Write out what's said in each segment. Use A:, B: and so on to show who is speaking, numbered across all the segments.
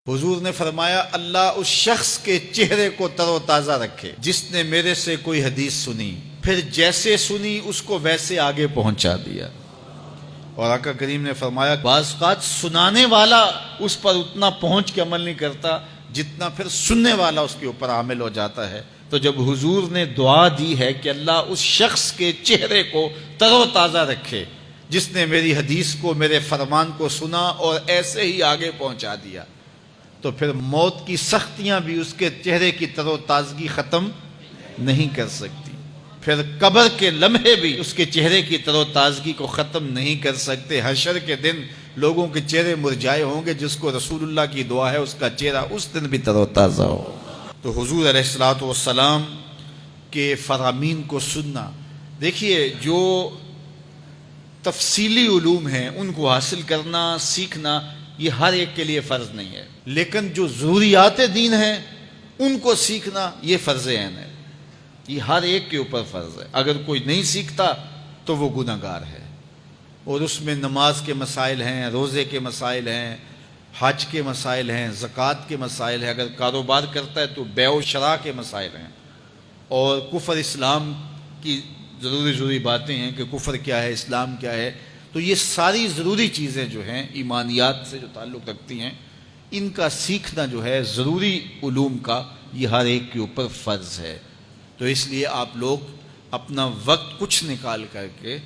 A: حضور نے فرمایا اللہ اس شخص کے چہرے کو تر و تازہ رکھے جس نے میرے سے کوئی حدیث سنی، پھر جیسے سنی اس کو ویسے آگے پہنچا دیا۔ اور آقا کریم نے فرمایا بعض اوقات سنانے والا اس پر اتنا پہنچ کے عمل نہیں کرتا جتنا پھر سننے والا اس کے اوپر عامل ہو جاتا ہے۔ تو جب حضور نے دعا دی ہے کہ اللہ اس شخص کے چہرے کو تر و تازہ رکھے جس نے میری حدیث کو، میرے فرمان کو سنا اور ایسے ہی آگے پہنچا دیا، تو پھر موت کی سختیاں بھی اس کے چہرے کی تر و تازگی ختم نہیں کر سکتی، پھر قبر کے لمحے بھی اس کے چہرے کی تر و تازگی کو ختم نہیں کر سکتے۔ حشر کے دن لوگوں کے چہرے مرجھائے ہوں گے، جس کو رسول اللہ کی دعا ہے اس کا چہرہ اس دن بھی تر و تازہ ہو۔ تو حضور علیہ الصلوۃ والسلام کے فرامین کو سننا، دیکھیے جو تفصیلی علوم ہیں ان کو حاصل کرنا، سیکھنا، یہ ہر ایک کے لیے فرض نہیں ہے، لیکن جو ضروریات دین ہیں ان کو سیکھنا یہ فرض عین ہے، یہ ہر ایک کے اوپر فرض ہے۔ اگر کوئی نہیں سیکھتا تو وہ گناہ گار ہے، اور اس میں نماز کے مسائل ہیں، روزے کے مسائل ہیں، حج کے مسائل ہیں، زکوٰۃ کے مسائل ہیں، اگر کاروبار کرتا ہے تو بیع و شراء کے مسائل ہیں، اور کفر اسلام کی ضروری باتیں ہیں کہ کفر کیا ہے، اسلام کیا ہے۔ تو یہ ساری ضروری چیزیں جو ہیں ایمانیات سے جو تعلق رکھتی ہیں، ان کا سیکھنا جو ہے ضروری علوم کا، یہ ہر ایک کے اوپر فرض ہے۔ تو اس لیے آپ لوگ اپنا وقت کچھ نکال کر کے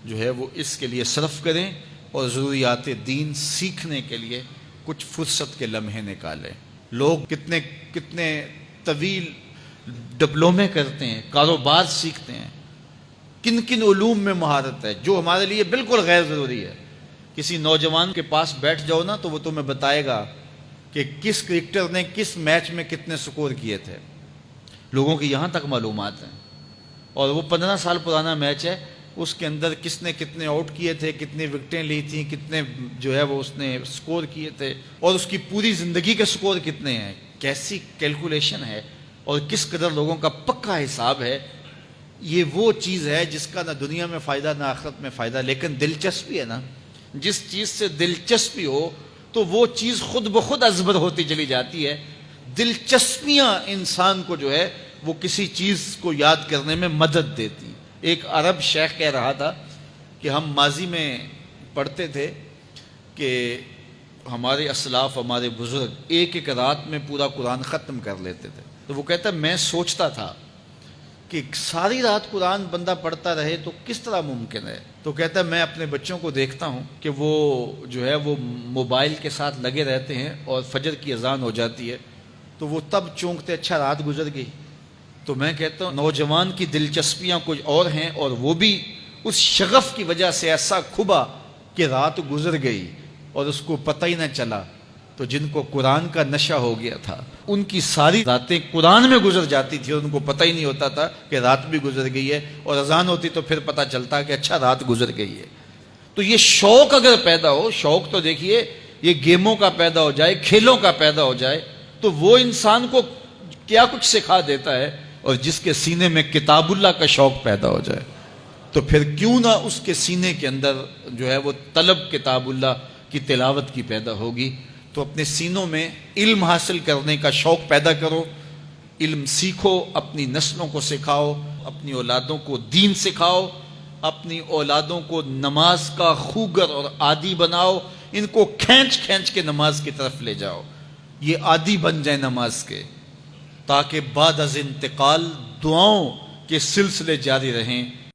A: جو ہے وہ اس کے لیے صرف کریں، اور ضروریات دین سیکھنے کے لیے کچھ فرصت کے لمحے نکالیں۔ لوگ کتنے طویل ڈپلومے کرتے ہیں، کاروبار سیکھتے ہیں، کن کن علوم میں مہارت ہے جو ہمارے لیے بالکل غیر ضروری ہے۔ کسی نوجوان کے پاس بیٹھ جاؤ نا تو وہ تمہیں بتائے گا کہ کس کرکٹر نے کس میچ میں کتنے سکور کیے تھے، لوگوں کی یہاں تک معلومات ہیں، اور وہ 15 سال پرانا میچ ہے، اس کے اندر کس نے کتنے آؤٹ کیے تھے، کتنی وکٹیں لی تھیں، کتنے جو ہے وہ اس نے سکور کیے تھے، اور اس کی پوری زندگی کے سکور کتنے ہیں، کیسی کیلکولیشن ہے، اور کس قدر لوگوں کا پکا حساب ہے۔ یہ وہ چیز ہے جس کا نہ دنیا میں فائدہ نہ آخرت میں فائدہ، لیکن دلچسپی ہے نا، جس چیز سے دلچسپی ہو تو وہ چیز خود بخود ازبر ہوتی چلی جاتی ہے۔ دلچسپیاں انسان کو جو ہے وہ کسی چیز کو یاد کرنے میں مدد دیتی۔ ایک عرب شیخ کہہ رہا تھا کہ ہم ماضی میں پڑھتے تھے کہ ہمارے اسلاف، ہمارے بزرگ ایک رات میں پورا قرآن ختم کر لیتے تھے۔ تو وہ کہتا ہے میں سوچتا تھا کہ ساری رات قرآن بندہ پڑھتا رہے تو کس طرح ممکن ہے؟ تو کہتا ہے میں اپنے بچوں کو دیکھتا ہوں کہ وہ جو ہے وہ موبائل کے ساتھ لگے رہتے ہیں، اور فجر کی اذان ہو جاتی ہے تو وہ تب چونکتے اچھا رات گزر گئی۔ تو میں کہتا ہوں نوجوان کی دلچسپیاں کچھ اور ہیں، اور وہ بھی اس شغف کی وجہ سے ایسا کھبا کہ رات گزر گئی اور اس کو پتہ ہی نہ چلا۔ تو جن کو قرآن کا نشہ ہو گیا تھا ان کی ساری راتیں قرآن میں گزر جاتی تھی، اور ان کو پتہ ہی نہیں ہوتا تھا کہ رات بھی گزر گئی ہے، اور اذان ہوتی تو پھر پتہ چلتا کہ اچھا رات گزر گئی ہے۔ تو یہ شوق اگر پیدا ہو، شوق تو دیکھیے یہ گیموں کا پیدا ہو جائے، کھیلوں کا پیدا ہو جائے، تو وہ انسان کو کیا کچھ سکھا دیتا ہے، اور جس کے سینے میں کتاب اللہ کا شوق پیدا ہو جائے تو پھر کیوں نہ اس کے سینے کے اندر جو ہے وہ طلب کتاب اللہ کی تلاوت کی پیدا ہوگی۔ تو اپنے سینوں میں علم حاصل کرنے کا شوق پیدا کرو، علم سیکھو، اپنی نسلوں کو سکھاؤ، اپنی اولادوں کو دین سکھاؤ، اپنی اولادوں کو نماز کا خوگر اور عادی بناؤ، ان کو کھینچ کھینچ کے نماز کی طرف لے جاؤ، یہ عادی بن جائیں نماز کے، تاکہ بعد از انتقال دعاؤں کے سلسلے جاری رہیں۔